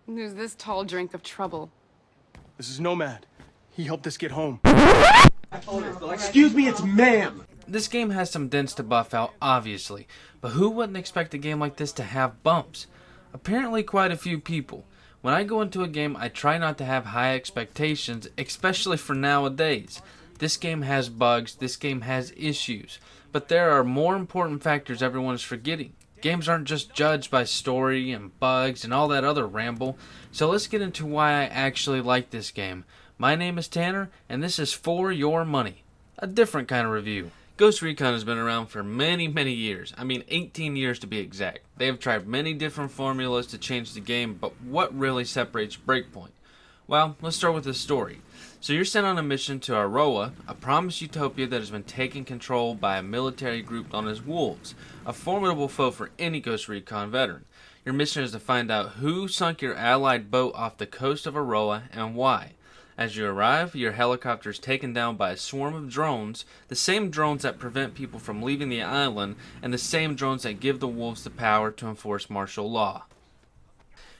Who's this tall drink of trouble? This is Nomad. He helped us get home. Excuse me, it's ma'am. This game has some dents to buff out, obviously, but who wouldn't expect a game like this to have bumps? Apparently quite a few people. When I go into a game, I try not to have high expectations, especially for nowadays. This game has bugs, this game has issues, but there are more important factors everyone is forgetting. Games aren't just judged by story and bugs and all that other ramble, so let's get into why I actually like this game. My name is Tanner, and this is For Your Money, a different kind of review. Ghost Recon has been around for many years. I mean 18 years to be exact. They have tried many different formulas to change the game, but what really separates Breakpoint? Well, let's start with the story. So you're sent on a mission to Aroa, a promised utopia that has been taken control by a military group known as Wolves, a formidable foe for any Ghost Recon veteran. Your mission is to find out who sunk your allied boat off the coast of Aroa and why. As you arrive, your helicopter is taken down by a swarm of drones, the same drones that prevent people from leaving the island, and the same drones that give the Wolves the power to enforce martial law.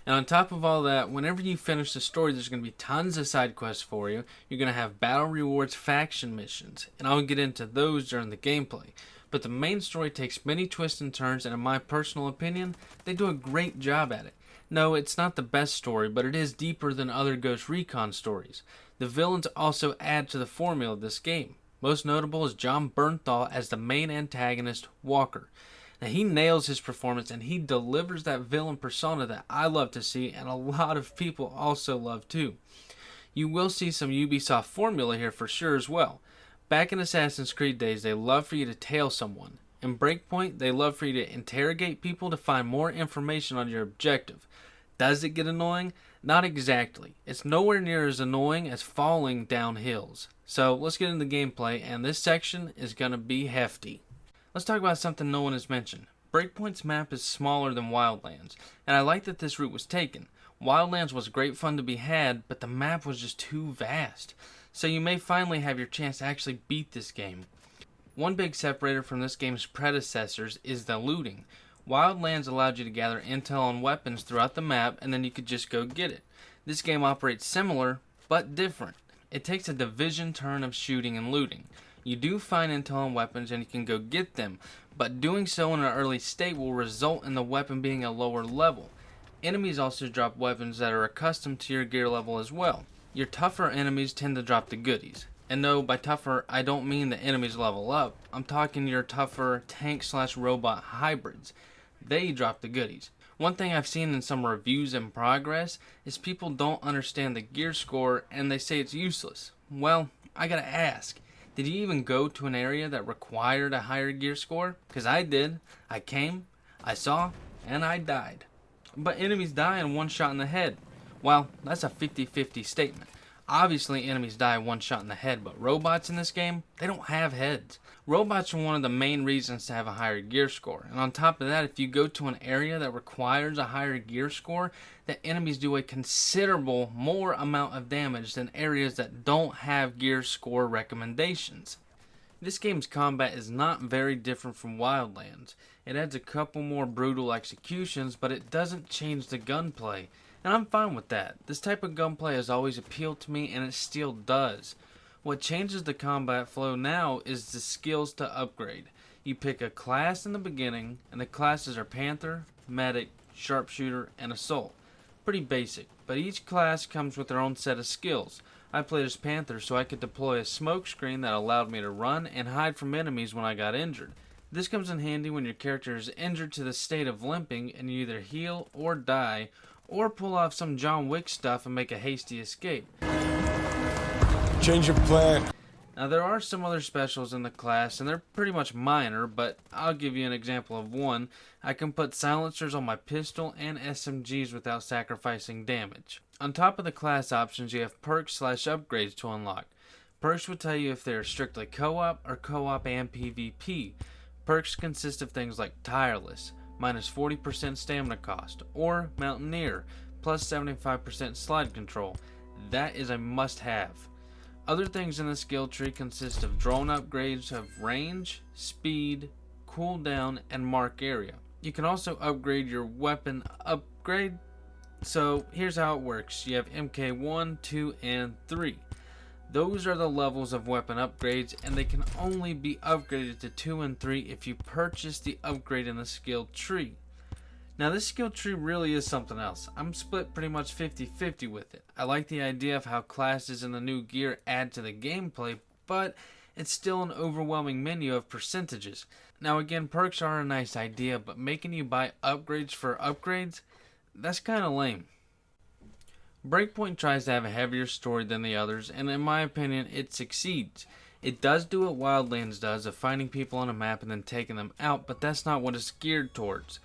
And on top of all that, whenever you finish the story, there's going to be tons of side quests for you. You're going to have battle rewards faction missions, and I'll get into those during the gameplay. But the main story takes many twists and turns, and in my personal opinion, they do a great job at it. No, it's not the best story, but it is deeper than other Ghost Recon stories. The villains also add to the formula of this game. Most notable is John Bernthal as the main antagonist, Walker. Now, he nails his performance and he delivers that villain persona that I love to see and a lot of people also love too. You will see some Ubisoft formula here for sure as well. Back in Assassin's Creed days, they love for you to tail someone. In Breakpoint, they love for you to interrogate people to find more information on your objective. Does it get annoying? Not exactly. It's nowhere near as annoying as falling down hills. So let's get into gameplay, and this section is going to be hefty. Let's talk about something no one has mentioned. Breakpoint's map is smaller than Wildlands, and I like that this route was taken. Wildlands was great fun to be had, but the map was just too vast. So you may finally have your chance to actually beat this game. One big separator from this game's predecessors is the looting. Wildlands allowed you to gather intel on weapons throughout the map, and then you could just go get it. This game operates similar, but different. It takes a Division turn of shooting and looting. You do find intel on weapons and you can go get them, but doing so in an early state will result in the weapon being a lower level. Enemies also drop weapons that are accustomed to your gear level as well. Your tougher enemies tend to drop the goodies. And no, by tougher, I don't mean the enemies level up. I'm talking your tougher tank/robot hybrids. They drop the goodies. One thing I've seen in some reviews in progress is people don't understand the gear score and they say it's useless. Well, I gotta ask. Did you even go to an area that required a higher gear score? Because I did. I came, I saw, and I died. But enemies die in one shot in the head. Well, that's a 50-50 statement. Obviously enemies die one shot in the head, but robots in this game, they don't have heads. Robots are one of the main reasons to have a higher gear score. And on top of that, if you go to an area that requires a higher gear score, the enemies do a considerable more amount of damage than areas that don't have gear score recommendations. This game's combat is not very different from Wildlands. It adds a couple more brutal executions, but it doesn't change the gunplay. And I'm fine with that. This type of gunplay has always appealed to me, and it still does. What changes the combat flow now is the skills to upgrade. You pick a class in the beginning, and the classes are Panther, Medic, Sharpshooter, and Assault. Pretty basic, but each class comes with their own set of skills. I played as Panther so I could deploy a smoke screen that allowed me to run and hide from enemies when I got injured. This comes in handy when your character is injured to the state of limping and you either heal or die, or pull off some John Wick stuff and make a hasty escape. Change of plan. Now there are some other specials in the class and they're pretty much minor, but I'll give you an example of one. I can put silencers on my pistol and SMGs without sacrificing damage. On top of the class options, you have perks/upgrades to unlock. Perks will tell you if they're strictly co-op or co-op and PvP. Perks consist of things like Tireless, minus 40% stamina cost, or Mountaineer, plus 75% slide control. That is a must-have. Other things in the skill tree consist of drone upgrades of range, speed, cooldown, and mark area. You can also upgrade your weapon upgrade. So here's how it works. You have MK1, 2, and 3. Those are the levels of weapon upgrades, and they can only be upgraded to 2 and 3 if you purchase the upgrade in the skill tree. Now this skill tree really is something else. I'm split pretty much 50-50 with it. I like the idea of how classes and the new gear add to the gameplay, but it's still an overwhelming menu of percentages. Now again, perks are a nice idea, but making you buy upgrades for upgrades, that's kinda lame. Breakpoint tries to have a heavier story than the others, and in my opinion, it succeeds. It does do what Wildlands does of finding people on a map and then taking them out, but that's not what it's geared towards.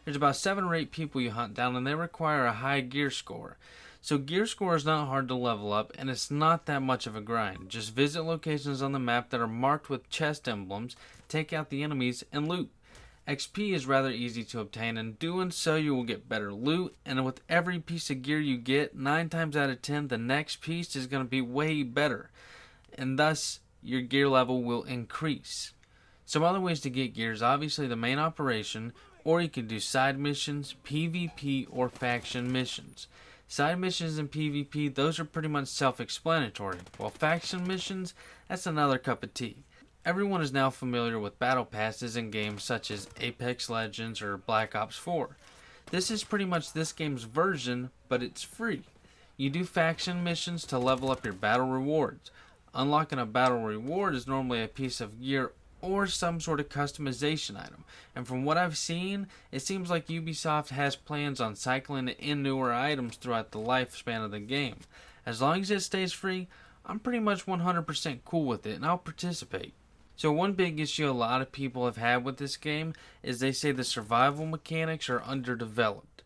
There's about 7 or 8 people you hunt down, and they require a high gear score. So gear score is not hard to level up, and it's not that much of a grind. Just visit locations on the map that are marked with chest emblems, take out the enemies, and loot. XP is rather easy to obtain, and doing so you will get better loot, and with every piece of gear you get, 9 times out of 10 the next piece is going to be way better, and thus your gear level will increase. Some other ways to get gear is obviously the main operation, or you can do side missions, PvP, or faction missions. Side missions and PvP, those are pretty much self-explanatory, while faction missions, that's another cup of tea. Everyone is now familiar with battle passes in games such as Apex Legends or Black Ops 4. This is pretty much this game's version, but it's free. You do faction missions to level up your battle rewards. Unlocking a battle reward is normally a piece of gear or some sort of customization item. And from what I've seen, it seems like Ubisoft has plans on cycling in newer items throughout the lifespan of the game. As long as it stays free, I'm pretty much 100% cool with it, and I'll participate. So one big issue a lot of people have had with this game is they say the survival mechanics are underdeveloped.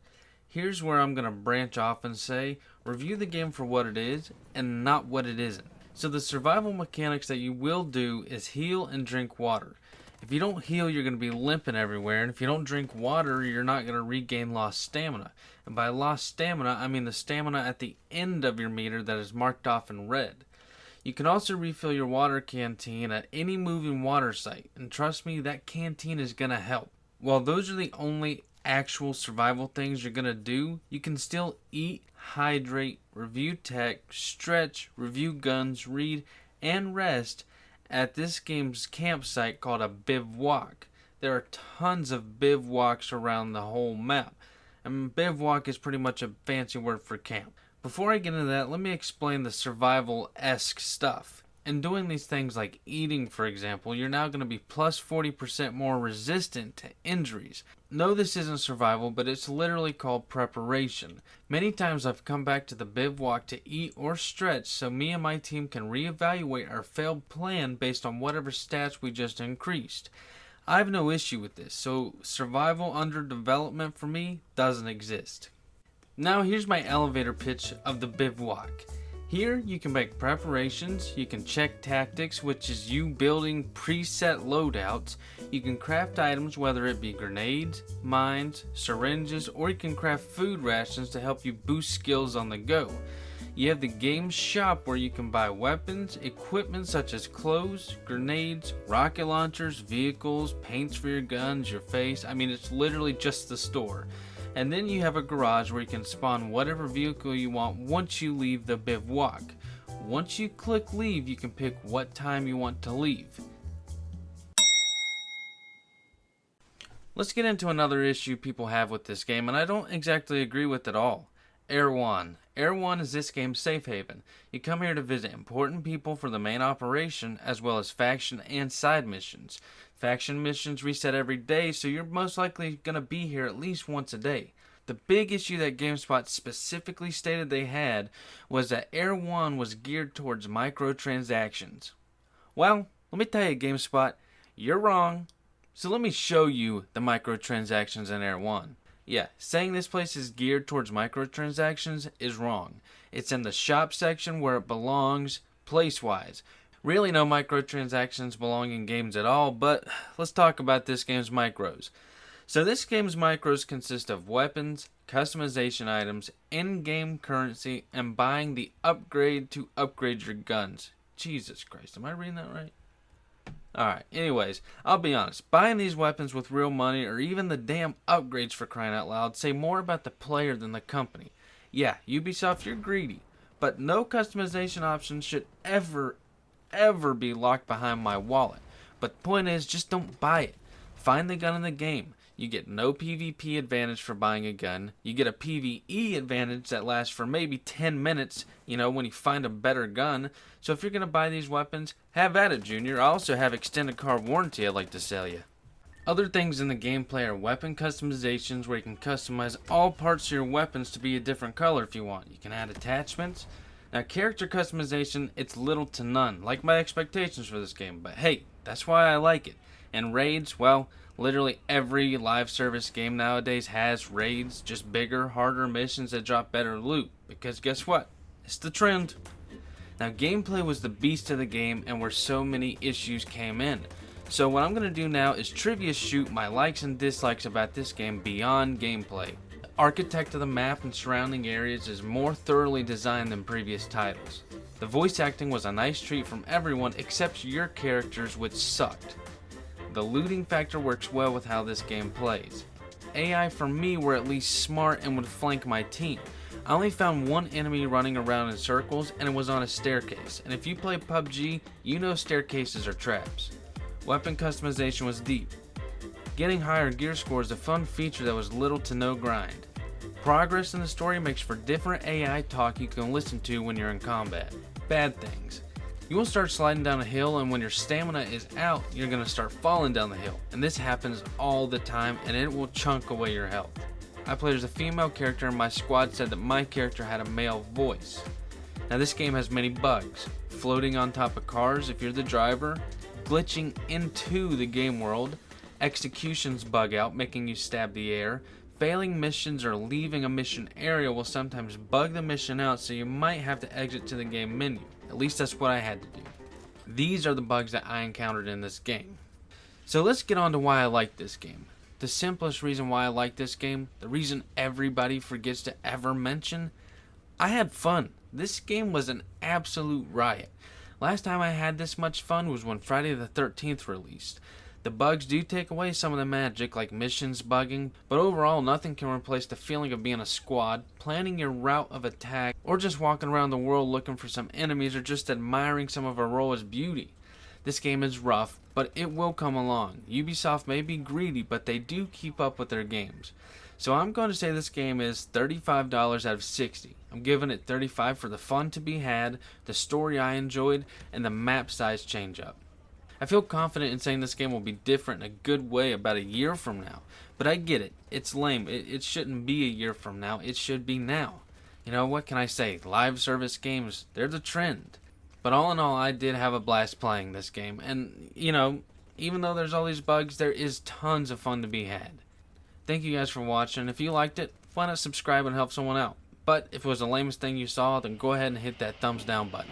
Here's where I'm going to branch off and say, review the game for what it is and not what it isn't. So the survival mechanics that you will do is heal and drink water. If you don't heal, you're going to be limping everywhere, and if you don't drink water, you're not going to regain lost stamina. And by lost stamina, I mean the stamina at the end of your meter that is marked off in red. You can also refill your water canteen at any moving water site, and trust me, that canteen is going to help. While those are the only actual survival things you're going to do, you can still eat, hydrate, review tech, stretch, review guns, read, and rest at this game's campsite called a bivouac. There are tons of bivouacs around the whole map, and bivouac is pretty much a fancy word for camp. Before I get into that, let me explain the survival-esque stuff. In doing these things like eating, for example, you're now going to be plus 40% more resistant to injuries. No, this isn't survival, but it's literally called preparation. Many times I've come back to the bivouac to eat or stretch so me and my team can reevaluate our failed plan based on whatever stats we just increased. I have no issue with this, so survival under development for me doesn't exist. Now here's my elevator pitch of the bivouac. Here you can make preparations, you can check tactics, which is you building preset loadouts, you can craft items whether it be grenades, mines, syringes, or you can craft food rations to help you boost skills on the go. You have the game shop where you can buy weapons, equipment such as clothes, grenades, rocket launchers, vehicles, paints for your guns, your face, I mean it's literally just the store. And then you have a garage where you can spawn whatever vehicle you want once you leave the bivouac. Once you click leave, you can pick what time you want to leave. Let's get into another issue people have with this game, and I don't exactly agree with at all. Erewhon. Erewhon is this game's safe haven. You come here to visit important people for the main operation, as well as faction and side missions. Faction missions reset every day, so you're most likely going to be here at least once a day. The big issue that GameSpot specifically stated they had was that Erewhon was geared towards microtransactions. Well, let me tell you, GameSpot, you're wrong. So let me show you the microtransactions in Erewhon. Yeah, saying this place is geared towards microtransactions is wrong. It's in the shop section where it belongs, place-wise. Really no microtransactions belong in games at all, but let's talk about this game's micros. So this game's micros consist of weapons, customization items, in-game currency, and buying the upgrade to upgrade your guns. Jesus Christ, am I reading that right? Alright, anyways, I'll be honest, buying these weapons with real money or even the damn upgrades for crying out loud say more about the player than the company. Yeah, Ubisoft, you're greedy, but no customization options should ever be locked behind my wallet. But the point is, just don't buy it. Find the gun in the game. You get no PvP advantage for buying a gun. You get a PvE advantage that lasts for maybe 10 minutes, when you find a better gun. So if you're going to buy these weapons, have at it, Junior. I also have extended car warranty I'd like to sell you. Other things in the gameplay are weapon customizations, where you can customize all parts of your weapons to be a different color if you want. You can add attachments. Now, character customization, it's little to none, like my expectations for this game, but hey, that's why I like it. And raids, well, literally every live service game nowadays has raids, just bigger, harder missions that drop better loot, because guess what? It's the trend. Now, gameplay was the beast of the game and where so many issues came in. So what I'm going to do now is trivia shoot my likes and dislikes about this game beyond gameplay. The architect of the map and surrounding areas is more thoroughly designed than previous titles. The voice acting was a nice treat from everyone except your characters, which sucked. The looting factor works well with how this game plays. AI for me were at least smart and would flank my team. I only found one enemy running around in circles, and it was on a staircase. And if you play PUBG, you know staircases are traps. Weapon customization was deep. Getting higher gear score is a fun feature that was little to no grind. Progress in the story makes for different AI talk you can listen to when you're in combat. Bad things. You will start sliding down a hill, and when your stamina is out, you're going to start falling down the hill. And this happens all the time, and it will chunk away your health. I played as a female character, and my squad said that my character had a male voice. Now this game has many bugs. Floating on top of cars if you're the driver, glitching into the game world, executions bug out making you stab the air, failing missions or leaving a mission area will sometimes bug the mission out, so you might have to exit to the game menu. At least that's what I had to do. These are the bugs that I encountered in this game. So let's get on to why I like this game. The simplest reason why I like this game, the reason everybody forgets to ever mention, I had fun. This game was an absolute riot. Last time I had this much fun was when Friday the 13th released. The bugs do take away some of the magic, like missions bugging, but overall nothing can replace the feeling of being a squad, planning your route of attack, or just walking around the world looking for some enemies, or just admiring some of Aurora's beauty. This game is rough, but it will come along. Ubisoft may be greedy, but they do keep up with their games. So I'm going to say this game is $35 out of 60. I'm giving it 35 for the fun to be had, the story I enjoyed, and the map size change up. I feel confident in saying this game will be different in a good way about a year from now. But I get it. It's lame. It shouldn't be a year from now. It should be now. You know, what can I say? Live service games, they're the trend. But all in all, I did have a blast playing this game. And, even though there's all these bugs, there is tons of fun to be had. Thank you guys for watching. If you liked it, why not subscribe and help someone out? But if it was the lamest thing you saw, then go ahead and hit that thumbs down button.